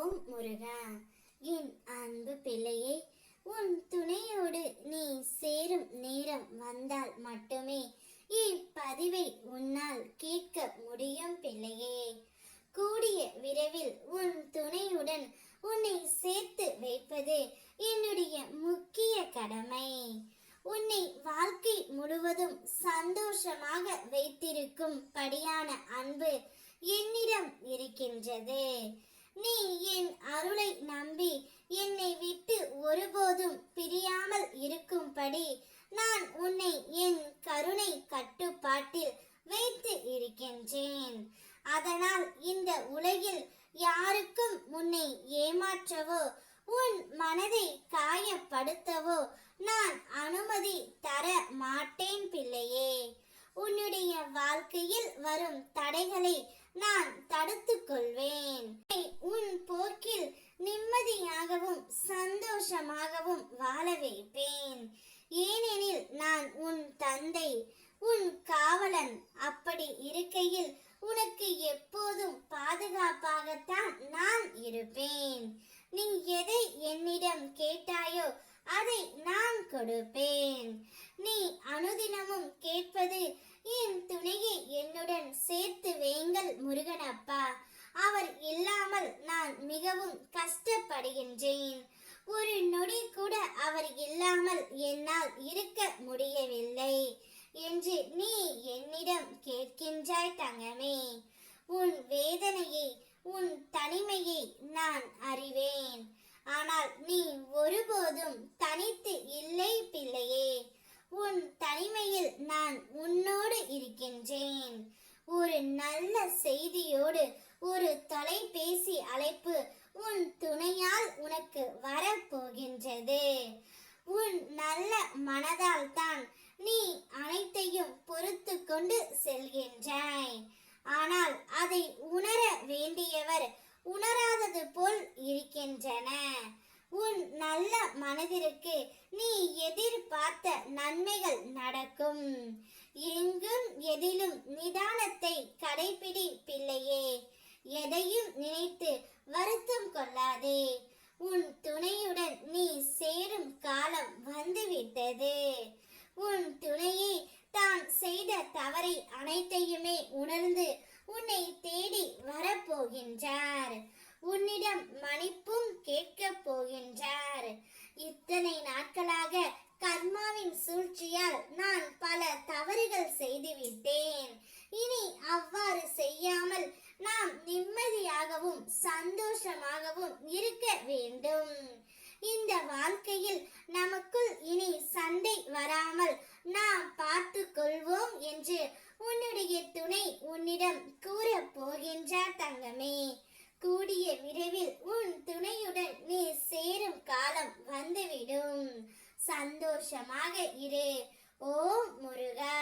ஓம் முருகா. என் அன்பு பிள்ளையே, உன் துணையோடு நீ சேரும் நேரம் வந்தால் மட்டுமே இப்பதிவை உன்னால் கேட்க முடியும் பிள்ளையே. கூடிய விரைவில் உன் துணையுடன் உன்னை சேர்த்து வைப்பது என்னுடைய முக்கிய கடமை. உன்னை வாழ்க்கை முழுவதும் சந்தோஷமாக வைத்திருக்கும் படியான அன்பு என்னிடம் இருக்கின்றது. நீ என் அருளை நம்பி என்னை விட்டு ஒருபோதும் பிரியாமல் இருக்கும்படி நான் உன்னை என் கருணை கட்டுப்பாட்டில் வைத்து இருக்கின்றேன். அதனால் இந்த உலகில் யாருக்கும் உன்னை ஏமாற்றவோ உன் மனதை காயப்படுத்தவோ நான் அனுமதி தர மாட்டேன் பிள்ளையே. உன்னுடைய வாழ்க்கையில் வரும் தடைகளை நான் தடுத்துக் கொள்வேன். உன் போக்கில் நிம்மதியாகவும் சந்தோஷமாகவும் வாழ வைப்பேன். ஏனெனில் நான் உன் தந்தை, உன் காவலன். அப்படி இருக்கையில் உனக்கு எப்போதும் பாதுகாப்பாகத்தான் நான் இருப்பேன். நீ எதை என்னிடம் கேட்டாயோ அதை நான் கொடுப்பேன். நீ அனுதினமும் கேட்பது என் துணையை என்னுடன் சேர்த்து வையுங்கள் முருகனப்பா. அவர் இல்லாமல் நான் மிகவும் கஷ்டப்படுகின்றேன். ஒரு நொடி கூட அவர் இல்லாமல் என்னால் இருக்க முடியவில்லை என்று நீ என்னிடம் கேட்கின்றாய் தங்கமே. உன் வேதனையை, உன் தனிமையை நான் அறிவேன். ஆனால் நீ ஒருபோதும் தனித்து இல்லை பிள்ளையே. உன் தனிமையில் நான் உன்னோடு இருக்கின்றேன். ஒரு நல்ல செய்தியோடு ஒரு தொலைபேசி அழைப்பு உன் துணையால் உனக்கு வரப்போகின்றது. உன் நல்ல மனதால் தான் நீ அனைத்தையும் பொறுத்து கொண்டு செல்கின்றாய். ஆனால் அதை உணர வேண்டியவர் உணராதது போல் இருக்கின்றன. உன் நல்ல மனதிற்கு நீ எதிர்பார்த்த நன்மைகள் நடக்கும். எங்கும் எதிலும் நிதானத்தை கடைபிடி பிள்ளையே. எதையும் நினைத்து வருத்தம் கொள்ளாதே. உன் துணையுடன் நீ சேரும் காலம் வந்துவிட்டது. உன் துணையை தான் செய்த தவறை அனைத்தையுமே உணர்ந்து உன்னை தேடி வரப்போகின்றார். உன்னிடம் மன்னிப்பும் கேட்க போகின்றார். இத்தனை நாட்களாக கர்மாவின் சூழ்ச்சியால் நான் பல தவறுகள் செய்துவிட்டேன். இனி அவ்வாறு செய்யாமல் நாம் நிம்மதியாகவும் சந்தோஷமாகவும் இருக்க வேண்டும். இந்த வாழ்க்கையில் நமக்குள் இனி சண்டை வராமல் நாம் பார்த்து கொள்வோம் என்று உன்னுடைய துணை உன்னிடம் கூற போகின்றார் தங்கமே. கூடிய விரைவில் உன் துணையுடன் நீ சேரும் காலம் வந்துவிடும். சந்தோஷமாக இரு. ஓம் முருகா.